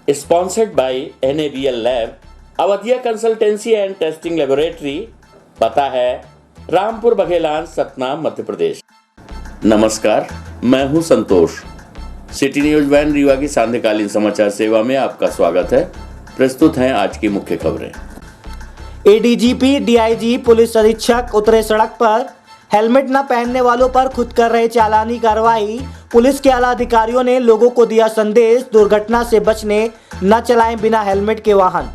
Sponsored by NABL Lab, Awadhiya consultancy and testing laboratory, पता है रामपुर बघेलान, सतना, मध्य प्रदेश। नमस्कार, मैं हूं संतोष। सिटी न्यूज वैन रीवा की सांध्यकालीन समाचार सेवा में आपका स्वागत है। प्रस्तुत हैं आज की मुख्य खबरें। एडीजीपी, डीआईजी, पुलिस अधीक्षक उतरे सड़क पर। हेलमेट न पहनने वालों पर खुद कर रहे चालानी कार्रवाई। पुलिस के आला अधिकारियों ने लोगों को दिया संदेश, दुर्घटना से बचने, न चलाएं बिना हेलमेट के वाहन।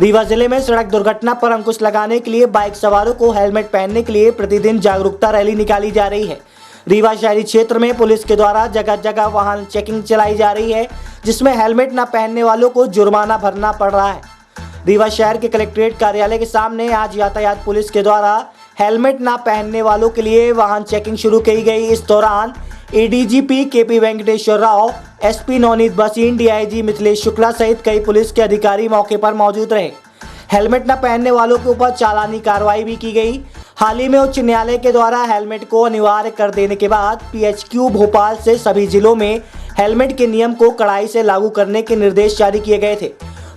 रीवा जिले में सड़क दुर्घटना पर अंकुश लगाने के लिए बाइक सवारों को हेलमेट पहनने के लिए प्रतिदिन जागरूकता रैली निकाली जा रही है। रीवा शहरी क्षेत्र में पुलिस के द्वारा जगह जगह वाहन चेकिंग चलाई जा रही है, जिसमें हेलमेट न पहनने वालों को जुर्माना भरना पड़ रहा है। रीवा शहर के कलेक्ट्रेट कार्यालय के सामने आज यातायात पुलिस के द्वारा हेलमेट न पहनने वालों के लिए वाहन चेकिंग शुरू की गई। इस दौरान ADGP KP Venkateswara Rao, SP Navneet Bhasin, DIG Mithilesh Shukla सहित कई पुलिस के अधिकारी मौके पर मौजूद रहे। हेलमेट न पहनने वालों के ऊपर चालानी कार्रवाई भी की गई। हाल ही में उच्च न्यायालय के द्वारा हेलमेट को अनिवार्य कर देने के बाद पीएचक्यू भोपाल से सभी जिलों में हेलमेट के नियम को कड़ाई से लागू करने के निर्देश जारी किए गए थे।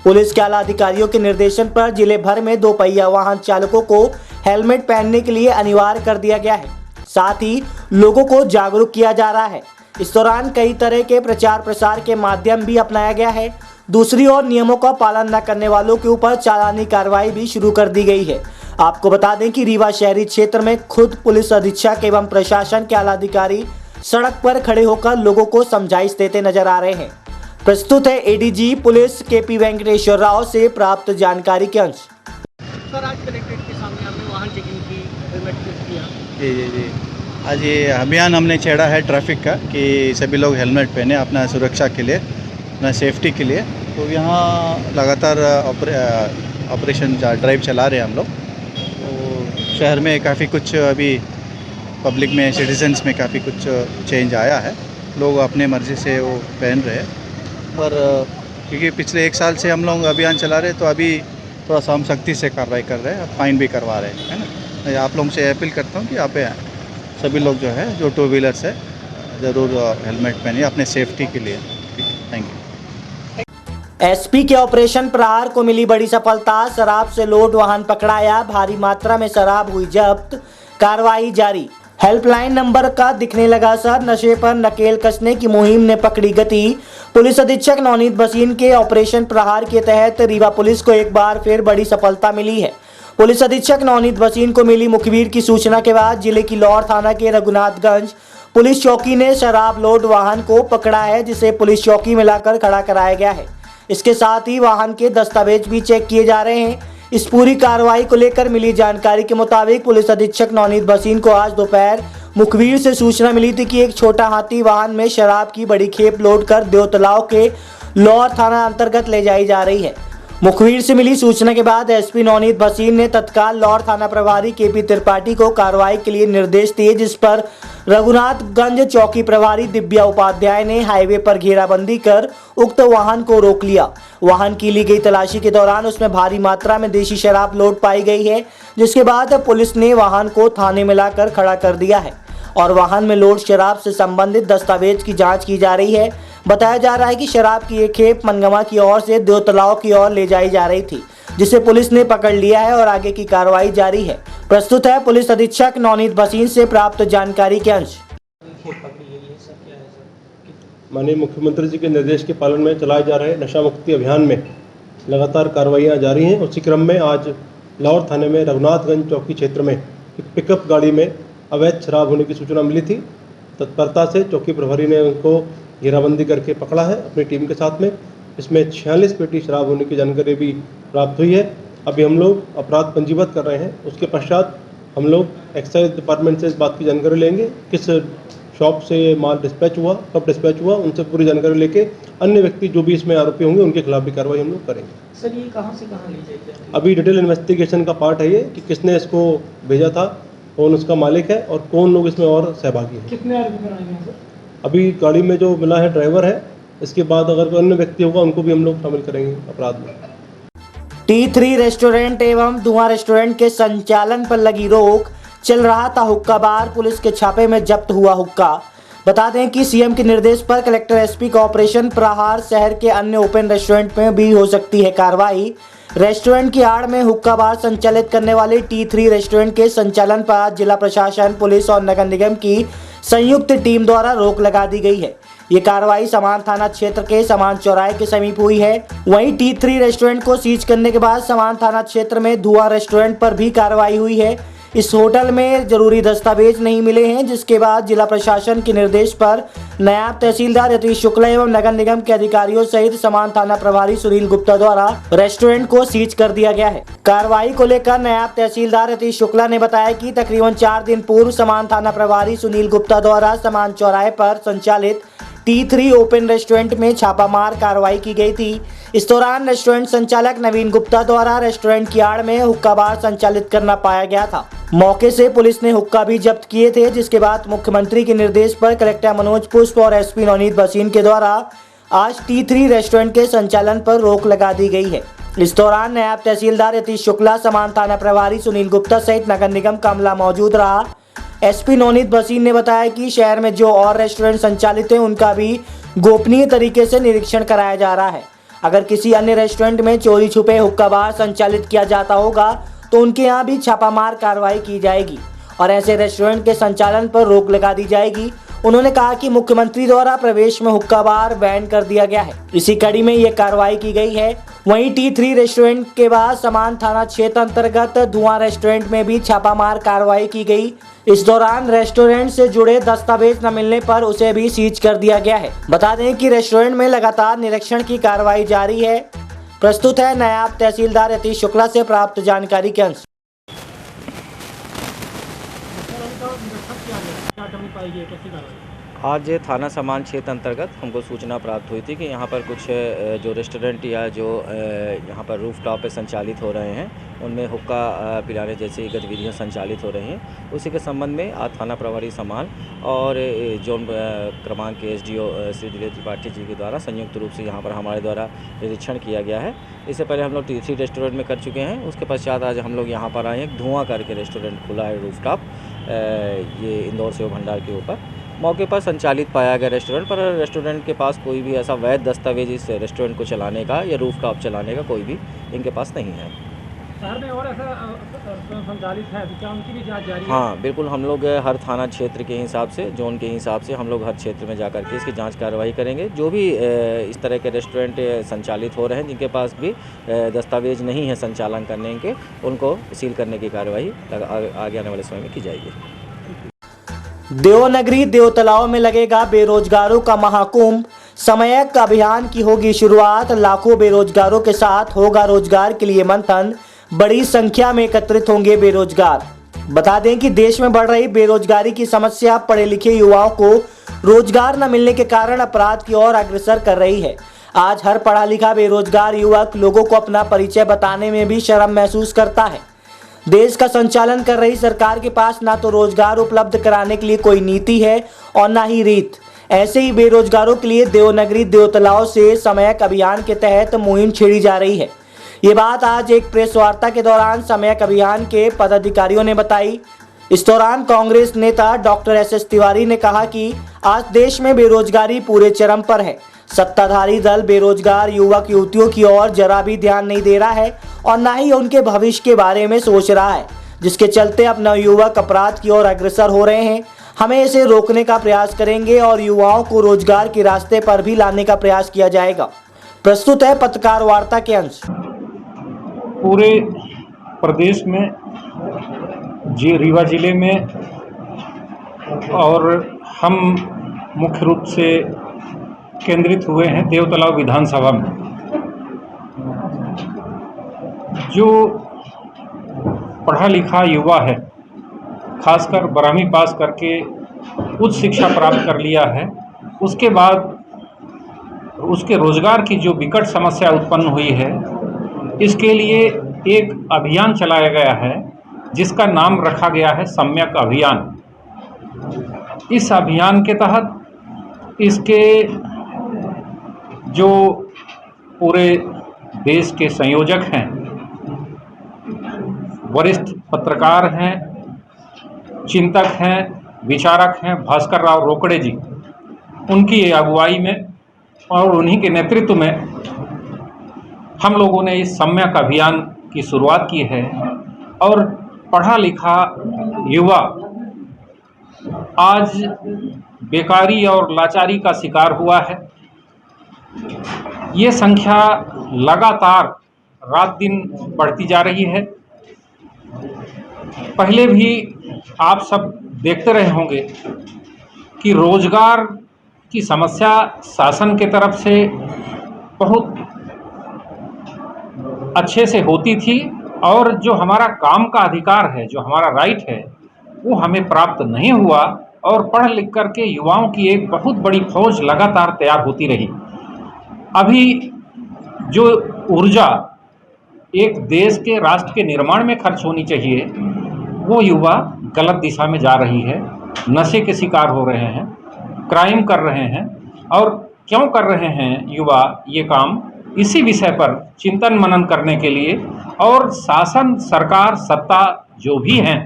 पुलिस के आला अधिकारियों के निर्देशन पर जिले भर में 2 पहिया वाहन चालकों को हेलमेट पहनने के लिए अनिवार्य कर दिया गया है। साथ ही लोगों को जागरूक किया जा रहा है। इस दौरान कई तरह के प्रचार प्रसार के माध्यम भी अपनाया गया है। दूसरी ओर नियमों का पालन न करने वालों के ऊपर चालानी कार्रवाई भी शुरू कर दी गई है। आपको बता दें कि रीवा शहरी क्षेत्र में खुद पुलिस अधीक्षक एवं प्रशासन के आला अधिकारी सड़क पर खड़े होकर लोगों को समझाइश देते नजर आ रहे हैं। प्रस्तुत है एडीजी पुलिस केपी वेंकटेश्वर राव से प्राप्त जानकारी के अंश। सर, आज कलेक्ट्रेट के सामने आपने वाहन चेकिंग की, हेलमेट टेस्ट किया। जी। आज ये अभियान हमने छेड़ा है ट्रैफिक का कि सभी लोग हेलमेट पहने अपना सुरक्षा के लिए, अपना सेफ्टी के लिए। तो यहाँ लगातार ऑपरेशन ड्राइव चला रहे हैं हम लोग। तो शहर में काफ़ी कुछ अभी पब्लिक में, सिटीजन्स में काफ़ी कुछ चेंज आया है। लोग अपने मर्ज़ी से वो पहन रहे हैं, पर क्योंकि पिछले 1 साल से हम लोग अभियान चला रहे हैं तो अभी थोड़ा सा हम सख्ती से कार्रवाई कर रहे हैं, फाइन भी करवा रहे हैं, है ना। आप लोगों से अपील करता हूँ कि यहाँ पे सभी लोग जो है, जो 2 व्हीलर्स है, ज़रूर हेलमेट पहनिए अपने सेफ्टी के लिए। Thank you. एसपी के ऑपरेशन प्रहार को मिली बड़ी सफलता। शराब से लोड वाहन पकड़ाया, भारी मात्रा में शराब हुई जब्त, कार्रवाई जारी। हेल्पलाइन नंबर का दिखने लगा असर, नशे पर नकेल कसने की मुहिम ने पकड़ी गति। पुलिस अधीक्षक नवनीत भसीन के ऑपरेशन प्रहार के तहत रीवा पुलिस को एक बार फिर बड़ी सफलता मिली है। पुलिस अधीक्षक नवनीत भसीन को मिली मुखबिर की सूचना के बाद जिले की लौर थाना के रघुनाथगंज पुलिस चौकी ने शराब लोड वाहन को पकड़ा है, जिसे पुलिस चौकी में लाकर खड़ा कराया गया है। इसके साथ ही वाहन के दस्तावेज भी चेक किए जा रहे हैं। इस पूरी कार्रवाई को लेकर मिली जानकारी के मुताबिक पुलिस अधीक्षक नवनीत भसीन को आज दोपहर मुखबिर से सूचना मिली थी कि एक छोटा हाथी वाहन में शराब की बड़ी खेप लोड कर देवतलाव के लौर थाना अंतर्गत ले जाई जा रही है। मुखबिर से मिली सूचना के बाद एसपी नवनीत भसीन ने तत्काल लौर थाना प्रभारी केपी त्रिपाठी को कार्रवाई के लिए निर्देश दिए, जिस पर रघुनाथगंज चौकी प्रभारी दिव्या उपाध्याय ने हाईवे पर घेराबंदी कर उक्त वाहन को रोक लिया। वाहन की ली गई तलाशी के दौरान उसमें भारी मात्रा में देशी शराब लोड पाई गई है, जिसके बाद पुलिस ने वाहन को थाने में लाकर खड़ा कर दिया है और वाहन में लोड शराब से संबंधित दस्तावेज की जांच की जा रही है। बताया जा रहा है कि शराब की एक खेप मनगमा की ओर से देवतलाव की ओर ले जाई जा रही थी, जिसे पुलिस ने पकड़ लिया है और आगे की कार्रवाई जारी है। प्रस्तुत है पुलिस अधीक्षक नवनीत भसीन से प्राप्त जानकारी के अंश। माननीय मुख्यमंत्री जी के निर्देश के पालन में चलाए जा रहे नशा मुक्ति अभियान में लगातार कार्रवाइयाँ जारी हैं। उसी क्रम में आज लाहौर थाने में रघुनाथगंज चौकी क्षेत्र में एक पिकअप गाड़ी में अवैध शराब होने की सूचना मिली थी। तत्परता से चौकी प्रभारी ने उनको घेराबंदी करके पकड़ा है अपनी टीम के साथ में। इसमें 46 पेटी शराब होने की जानकारी भी प्राप्त हुई है। अभी हम लोग अपराध पंजीबद्ध कर रहे हैं। उसके पश्चात हम लोग एक्साइज डिपार्टमेंट से इस बात की जानकारी लेंगे, किस शॉप से ये माल डिस्पैच हुआ, कब डिस्पैच हुआ, उनसे पूरी जानकारी लेके अन्य व्यक्ति जो भी इसमें आरोपी होंगे उनके खिलाफ भी कार्रवाई हम लोग करेंगे। सर, ये कहाँ से कहाँ ले जाएंगे? अभी डिटेल इन्वेस्टिगेशन का पार्ट है ये कि किसने इसको भेजा था, कौन उसका मालिक है और कौन लोग इसमें और सहभागी हैं। कितने आरोपी बनाए हैं सर? अभी गाड़ी में जो मिला है ड्राइवर है, इसके बाद अगर कोई अन्य व्यक्ति होगा उनको भी हम लोग शामिल करेंगे अपराध में। T3 रेस्टोरेंट एवं धुआं रेस्टोरेंट के संचालन पर लगी रोक, चल रहा था हुक्का बार। पुलिस के छापे में जब्त हुआ हुक्का। बता दें कि सीएम के निर्देश पर कलेक्टर एसपी का ऑपरेशन प्रहार शहर के अन्य ओपन रेस्टोरेंट में भी हो सकती है कार्रवाई। रेस्टोरेंट की आड़ में हुक्का बार संचालित करने वाले T3 रेस्टोरेंट के संचालन पर जिला प्रशासन, पुलिस और नगर निगम की संयुक्त टीम द्वारा रोक लगा दी गई है। ये कार्रवाई समान थाना क्षेत्र के समान चौराहे के समीप हुई है। वहीं T3 रेस्टोरेंट को सीज करने के बाद समान थाना क्षेत्र में धुआं रेस्टोरेंट पर भी कार्रवाई हुई है। इस होटल में जरूरी दस्तावेज नहीं मिले हैं, जिसके बाद जिला प्रशासन के निर्देश पर नायब तहसीलदार यतीश शुक्ला एवं नगर निगम के अधिकारियों सहित समान थाना प्रभारी सुनील गुप्ता द्वारा रेस्टोरेंट को सीज कर दिया गया है। कार्रवाई को लेकर नायब तहसीलदार यतीश शुक्ला ने बताया कि तकरीबन 4 दिन पूर्व समान थाना प्रभारी सुनील गुप्ता द्वारा समान चौराहे पर संचालित T3 ओपन रेस्टोरेंट में छापामार कार्रवाई की गई थी। इस दौरान रेस्टोरेंट संचालक नवीन गुप्ता द्वारा रेस्टोरेंट की आड़ में हुक्का बार संचालित करना पाया गया था। मौके से पुलिस ने हुक्का भी जब्त किए थे, जिसके बाद मुख्यमंत्री के निर्देश पर कलेक्टर मनोज पुष्प और एसपी नवनीत भसीन के द्वारा आज T3 रेस्टोरेंट के संचालन पर रोक लगा दी गई है। इस दौरान नायब तहसीलदार यतीश शुक्ला, समान थाना प्रभारी सुनील गुप्ता सहित नगर निगम का अमला मौजूद रहा। एसपी नवनीत भसीन ने बताया कि शहर में जो और रेस्टोरेंट संचालित हैं उनका भी गोपनीय तरीके से निरीक्षण कराया जा रहा है। अगर किसी अन्य रेस्टोरेंट में चोरी छुपे हुक्का बार संचालित किया जाता होगा तो उनके यहाँ भी छापामार कार्रवाई की जाएगी और ऐसे रेस्टोरेंट के संचालन पर रोक लगा दी जाएगी। उन्होंने कहा कि मुख्यमंत्री द्वारा प्रवेश में हुक्का बार बैन कर दिया गया है, इसी कड़ी में ये कार्रवाई की गई है। वहीं T3 रेस्टोरेंट के बाद समान थाना क्षेत्र अंतर्गत धुआं रेस्टोरेंट में भी छापामार कार्रवाई की गई। इस दौरान रेस्टोरेंट से जुड़े दस्तावेज न मिलने पर उसे भी सीज कर दिया गया है। बता दें कि रेस्टोरेंट में लगातार निरीक्षण की कार्रवाई जारी है। प्रस्तुत है नायब तहसीलदार यतीश शुक्ला से प्राप्त जानकारी के अंश। आज थाना समान क्षेत्र अंतर्गत हमको सूचना प्राप्त हुई थी कि यहाँ पर कुछ जो रेस्टोरेंट या जो यहाँ पर रूफ टॉप पे संचालित हो रहे हैं उनमें हुक्का पिलाने जैसी गतिविधियाँ संचालित हो रही हैं। उसी के संबंध में आज थाना प्रभारी समान और जोन क्रमांक के SDO श्री दिलीप त्रिपाठी जी के द्वारा संयुक्त रूप से यहाँ पर हमारे द्वारा निरीक्षण किया गया है। इससे पहले हम लोग T3 रेस्टोरेंट में कर चुके हैं। उसके पश्चात आज हम लोग यहाँ पर आए हैं। धुआं करके रेस्टोरेंट खुला है रूफ टॉप, ये इंदौर सेव भंडार के ऊपर मौके पर संचालित पाया गया रेस्टोरेंट, पर रेस्टोरेंट के पास कोई भी ऐसा वैध दस्तावेज इस रेस्टोरेंट को चलाने का या रूफ टॉप चलाने का कोई भी इनके पास नहीं है। शहर में और ऐसा संचालित है, क्या उनकी भी जांच जारी है? हाँ बिल्कुल, हम लोग हर थाना क्षेत्र के हिसाब से, जोन के हिसाब से हम लोग हर क्षेत्र में जाकर के इसकी जांच कार्रवाई करेंगे। जो भी इस तरह के रेस्टोरेंट संचालित हो रहे हैं जिनके पास भी दस्तावेज नहीं है संचालन करने के, उनको सील करने की कार्रवाई आगे आने वाले समय में की जाएगी। देवनगरी देवतलाव में लगेगा बेरोजगारों का महाकुंभ। समयक अभियान की होगी शुरुआत। लाखों बेरोजगारों के साथ होगा रोजगार के लिए मंथन। बड़ी संख्या में एकत्रित होंगे बेरोजगार। बता दें कि देश में बढ़ रही बेरोजगारी की समस्या पढ़े लिखे युवाओं को रोजगार न मिलने के कारण अपराध की ओर अग्रसर कर रही है। आज हर पढ़ा लिखा बेरोजगार युवक लोगों को अपना परिचय बताने में भी शर्म महसूस करता है। देश का संचालन कर रही सरकार के पास ना तो रोजगार उपलब्ध कराने के लिए कोई नीति है और ना ही रीत। ऐसे ही बेरोजगारों के लिए देवनगरी देवतलाव से समयक अभियान के तहत मुहिम छेड़ी जा रही है। ये बात आज एक प्रेस वार्ता के दौरान समयक अभियान के पदाधिकारियों ने बताई। इस दौरान कांग्रेस नेता डॉक्टर SS तिवारी ने कहा कि आज देश में बेरोजगारी पूरे चरम पर है। सत्ताधारी दल बेरोजगार युवक युवतियों की ओर जरा भी ध्यान नहीं दे रहा है और न ही उनके भविष्य के बारे में सोच रहा है, जिसके चलते अब नवयुवक अपराध की ओर अग्रसर हो रहे हैं। हमें इसे रोकने का प्रयास करेंगे और युवाओं को रोजगार के रास्ते पर भी लाने का प्रयास किया जाएगा। प्रस्तुत है पत्रकार वार्ता के अंश। पूरे प्रदेश में रीवा जिले में और हम मुख्य रूप से केंद्रित हुए हैं देवतलाव विधानसभा में। जो पढ़ा लिखा युवा है, खासकर 12वीं पास करके उच्च शिक्षा प्राप्त कर लिया है, उसके बाद उसके रोजगार की जो विकट समस्या उत्पन्न हुई है, इसके लिए एक अभियान चलाया गया है जिसका नाम रखा गया है सम्यक अभियान। इस अभियान के तहत इसके जो पूरे देश के संयोजक हैं, वरिष्ठ पत्रकार हैं, चिंतक हैं, विचारक हैं भास्कर राव रोकड़े जी, उनकी अगुवाई में और उन्हीं के नेतृत्व में हम लोगों ने इस सम्यक अभियान की शुरुआत की है। और पढ़ा लिखा युवा आज बेकारी और लाचारी का शिकार हुआ है। ये संख्या लगातार रात दिन बढ़ती जा रही है। पहले भी आप सब देखते रहे होंगे कि रोजगार की समस्या शासन के तरफ से बहुत अच्छे से होती थी, और जो हमारा काम का अधिकार है, जो हमारा राइट है, वो हमें प्राप्त नहीं हुआ। और पढ़ लिख करके युवाओं की एक बहुत बड़ी फौज लगातार तैयार होती रही। अभी जो ऊर्जा एक देश के राष्ट्र के निर्माण में खर्च होनी चाहिए, वो युवा गलत दिशा में जा रही है, नशे के शिकार हो रहे हैं, क्राइम कर रहे हैं। और क्यों कर रहे हैं युवा ये काम, इसी विषय पर चिंतन मनन करने के लिए, और शासन सरकार सत्ता जो भी हैं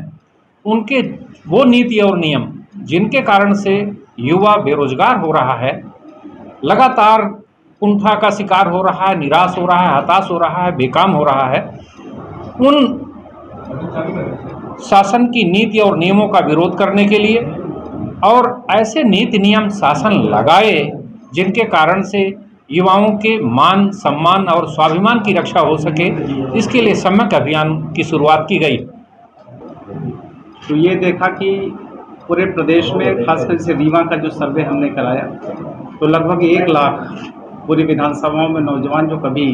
उनके वो नीति और नियम जिनके कारण से युवा बेरोजगार हो रहा है, लगातार कुंठा का शिकार हो रहा है, निराश हो रहा है, हताश हो रहा है, बेकाम हो रहा है, उन शासन की नीति और नियमों का विरोध करने के लिए, और ऐसे नीति नियम शासन लगाए जिनके कारण से युवाओं के मान सम्मान और स्वाभिमान की रक्षा हो सके, इसके लिए सम्यक अभियान की शुरुआत की गई। तो ये देखा कि पूरे प्रदेश में खासकर से रीवा का जो सर्वे हमने कराया, तो लगभग 1 लाख पूरी विधानसभाओं में नौजवान जो कभी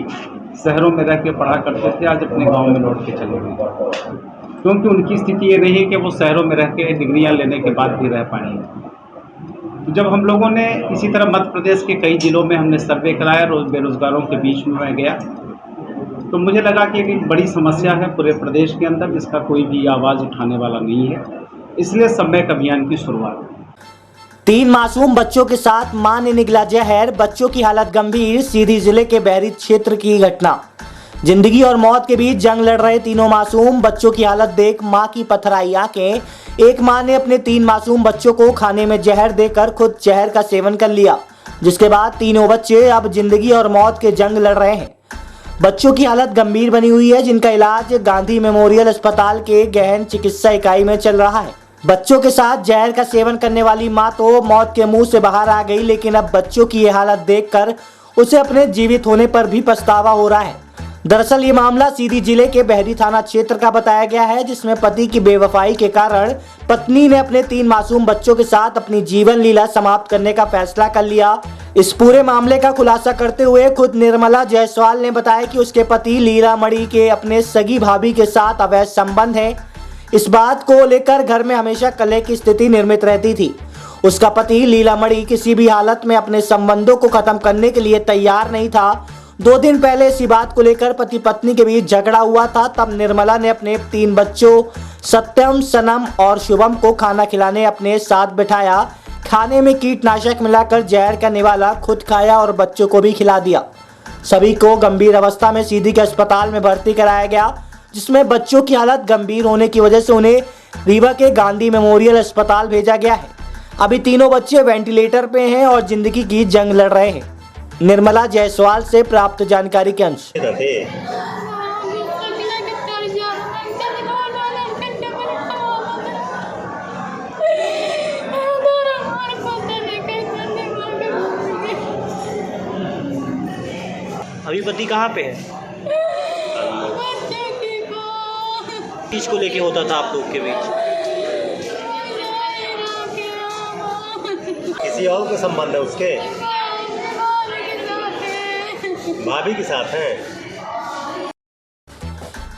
शहरों में रह के पढ़ा करते थे, आज अपने गांव में लौट के चले गए, क्योंकि उनकी स्थिति ये रही है कि वो शहरों में रह के डिग्रियाँ लेने के बाद भी रह पाएंगे। तो जब हम लोगों ने इसी तरह मध्य प्रदेश के कई जिलों में हमने सर्वे कराया, बेरोजगारों के बीच में मैं गया, तो मुझे लगा कि एक बड़ी समस्या है पूरे प्रदेश के अंदर, जिसका कोई भी आवाज़ उठाने वाला नहीं है। इसलिए सम्यक अभियान की शुरुआत। 3 मासूम बच्चों के साथ मां ने निगला जहर, बच्चों की हालत गंभीर। सीधी जिले के बहरी क्षेत्र की घटना। जिंदगी और मौत के बीच जंग लड़ रहे तीनों मासूम बच्चों की हालत देख मां की पथराई आंखें। एक मां ने अपने 3 मासूम बच्चों को खाने में जहर देकर खुद जहर का सेवन कर लिया, जिसके बाद तीनों बच्चे अब जिंदगी और मौत के जंग लड़ रहे हैं। बच्चों की हालत गंभीर बनी हुई है, जिनका इलाज गांधी मेमोरियल अस्पताल के गहन चिकित्सा इकाई में चल रहा है। बच्चों के साथ जहर का सेवन करने वाली मां तो मौत के मुंह से बाहर आ गई, लेकिन अब बच्चों की ये हालत देखकर उसे अपने जीवित होने पर भी पछतावा हो रहा है। दरअसल ये मामला सीधी जिले के बहरी थाना क्षेत्र का बताया गया है, जिसमें पति की बेवफाई के कारण पत्नी ने अपने 3 मासूम बच्चों के साथ अपनी जीवन लीला समाप्त करने का फैसला कर लिया। इस पूरे मामले का खुलासा करते हुए खुद निर्मला जायसवाल ने बताया कि उसके पति लीलामणि के अपने सगी भाभी के साथ अवैध संबंध है। इस बात को लेकर घर में हमेशा कलह की स्थिति निर्मित रहती थी। उसका पति लीलामणि किसी भी हालत में अपने संबंधों को खत्म करने के लिए तैयार नहीं था। 2 दिन पहले इसी बात को लेकर पति पत्नी के बीच झगड़ा हुआ था। तब निर्मला ने अपने 3 बच्चों सत्यम, सनम और शुभम को खाना खिलाने अपने साथ बिठाया। खाने में कीटनाशक मिलाकर जहर का निवाला खुद खाया और बच्चों को भी खिला दिया। सभी को गंभीर अवस्था में सीधी के अस्पताल में भर्ती कराया गया, जिसमें बच्चों की हालत गंभीर होने की वजह से उन्हें रीवा के गांधी मेमोरियल अस्पताल भेजा गया है। अभी तीनों बच्चे वेंटिलेटर पे हैं और जिंदगी की जंग लड़ रहे हैं। निर्मला जायसवाल से प्राप्त जानकारी के अनुसार अभी पति कहाँ पे है? किस को लेके होता था आप लोग के बीच? किसी और को संबंध है उसके? भाभी के साथ है।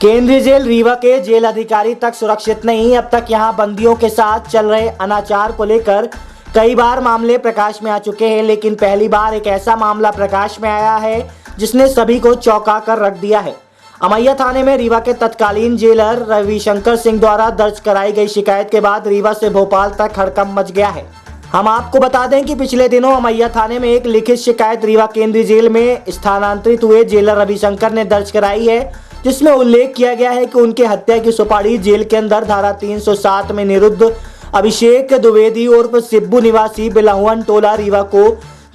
केंद्रीय जेल रीवा के जेल अधिकारी तक सुरक्षित नहीं। अब तक यहां बंदियों के साथ चल रहे अनाचार को लेकर कई बार मामले प्रकाश में आ चुके हैं, लेकिन पहली बार एक ऐसा मामला प्रकाश में आया है जिसने सभी को चौंका कर रख दिया है। अमैया थाने में रीवा के तत्कालीन जेलर रविशंकर सिंह द्वारा दर्ज कराई गई शिकायत के बाद रीवा से भोपाल तक हड़कंप मच गया है। हम आपको बता दें कि पिछले दिनों अमैया थाने में एक लिखित शिकायत रीवा केंद्रीय जेल में स्थानांतरित हुए जेलर रविशंकर ने दर्ज कराई है, जिसमें उल्लेख किया गया है कि उनके हत्या की सुपारी जेल के अंदर धारा 307 में निरुद्ध अभिषेक द्विवेदी उर्फ सिब्बू निवासी बिलाहुअन टोला रीवा को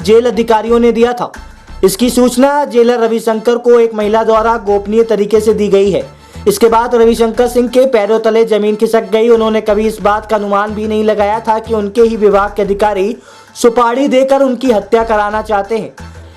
जेल अधिकारियों ने दिया था। इसकी सूचना जेलर रविशंकर को एक महिला द्वारा गोपनीय तरीके से दी गई है। इसके बाद रविशंकर सिंह के पैरों तले जमीन खिसक गई। उन्होंने कभी इस बात का अनुमान भी नहीं लगाया था कि उनके ही विभाग के अधिकारी सुपारी देकर उनकी हत्या कराना चाहते हैं।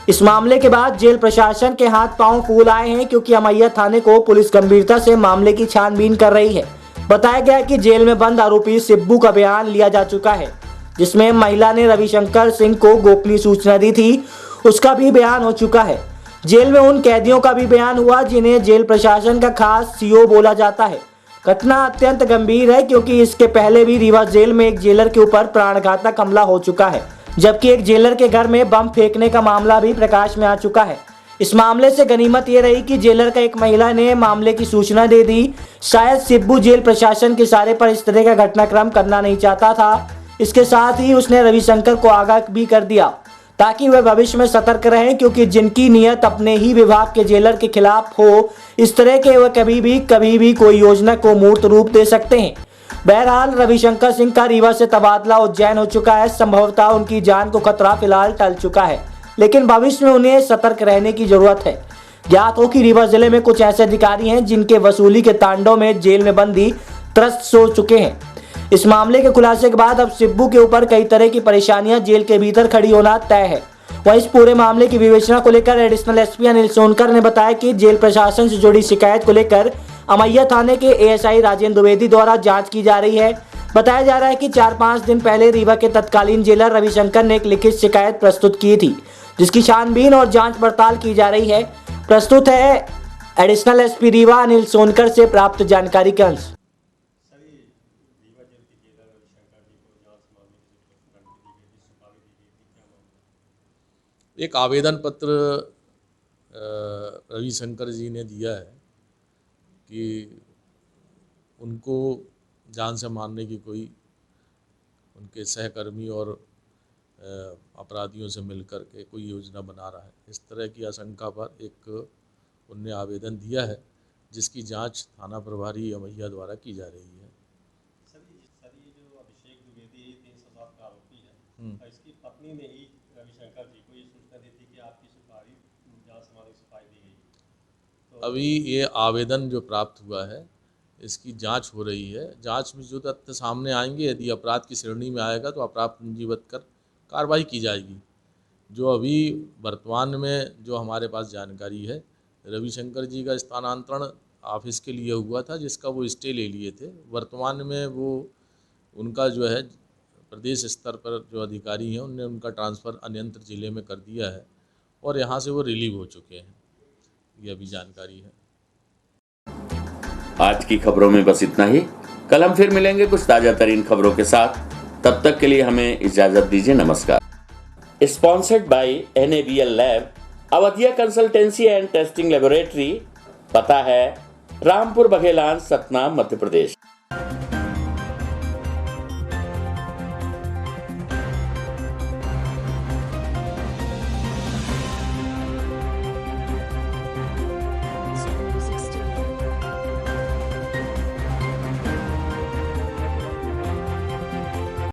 इस मामले के बाद जेल प्रशासन के हाथ पांव फूल आए हैं, क्योंकि अमैया थाने को पुलिस गंभीरता से मामले की छानबीन कर रही है। बताया गया कि जेल में बंद आरोपी सिब्बू का बयान लिया जा चुका है, जिसमें महिला ने रविशंकर सिंह को गोपनीय सूचना दी थी, उसका भी बयान हो चुका है। जेल में उन कैदियों का भी बयान हुआ जिन्हें जेल प्रशासन का खास सीओ बोला जाता है। घटना अत्यंत गंभीर है, क्योंकि इसके पहले भी रीवा जेल में एक जेलर के ऊपर प्राणघातक हमला हो चुका है, जबकि एक जेलर के घर में बम फेंकने का मामला भी प्रकाश में आ चुका है। इस मामले से गनीमत ये रही कि जेलर का एक महिला ने मामले की सूचना दे दी। शायद सिब्बू जेल प्रशासन के इशारे पर इस तरह का घटनाक्रम करना नहीं चाहता था। इसके साथ ही उसने रविशंकर को आगाह भी कर दिया ताकि वह भविष्य में सतर्क रहें, क्योंकि जिनकी नियत अपने ही विभाग के जेलर के खिलाफ हो, इस तरह के वह कभी भी कोई योजना को मूर्त रूप दे सकते हैं। बहरहाल रविशंकर सिंह का रीवा से तबादला उज्जैन हो चुका है। संभवतः उनकी जान को खतरा फिलहाल टल चुका है, लेकिन भविष्य में उन्हें सतर्क रहने की जरूरत है। ज्ञात हो कि रीवा जिले में कुछ ऐसे अधिकारी हैं जिनके वसूली के तांडव में जेल में बंदी त्रस्त सो चुके हैं। इस मामले के खुलासे के बाद अब सिब्बू के ऊपर कई तरह की परेशानियां जेल के भीतर खड़ी होना तय है। वहीं इस पूरे मामले की विवेचना को लेकर एडिशनल एसपी अनिल सोनकर ने बताया कि जेल प्रशासन से जुड़ी शिकायत को लेकर अमैया थाने के एएसआई राजेंद्र द्विवेदी द्वारा जांच की जा रही है। बताया जा रहा है कि 4-5 दिन पहले रीवा के तत्कालीन जेलर रविशंकर ने एक लिखित शिकायत प्रस्तुत की थी, जिसकी छानबीन और जांच पड़ताल की जा रही है। प्रस्तुत है एडिशनल एसपी रीवा अनिल सोनकर से प्राप्त जानकारी के अंश। एक आवेदन पत्र रविशंकर जी ने दिया है कि उनको जान से मारने की कोई उनके सहकर्मी और अपराधियों से मिलकर के कोई योजना बना रहा है। इस तरह की आशंका पर एक उनने आवेदन दिया है, जिसकी जांच थाना प्रभारी अमैया द्वारा की जा रही है। सर ये जो अभिषेक द्विवेदी 307 का आरोपी है, इसकी पत्नी ने ही रविशंकर जी को ये सूचना दी थी कि आपकी सुपारी जांच से मारने की सुपारी दी गई। तो अभी ये आवेदन जो प्राप्त हुआ है, इसकी जांच हो रही है। जांच में जो तथ्य सामने आएंगे, यदि अपराध की श्रेणी में आएगा तो अपराध पंजीबद्ध कर कार्रवाई की जाएगी। जो अभी वर्तमान में जो हमारे पास जानकारी है, रविशंकर जी का स्थानांतरण ऑफिस के लिए हुआ था, जिसका वो स्टे ले लिए थे। वर्तमान में वो उनका जो है प्रदेश स्तर पर जो अधिकारी हैं, उनने उनका ट्रांसफ़र अन्यंत्र ज़िले में कर दिया है और यहाँ से वो रिलीव हो चुके हैं। ये अभी जानकारी है। आज की खबरों में बस इतना ही। कल हम फिर मिलेंगे कुछ ताजा तरीन खबरों के साथ। तब तक के लिए हमें इजाजत दीजिए। नमस्कार। Sponsored by NABL lab, Awadhiya consultancy and testing laboratory. पता है रामपुर बघेलान, सतना, मध्य प्रदेश।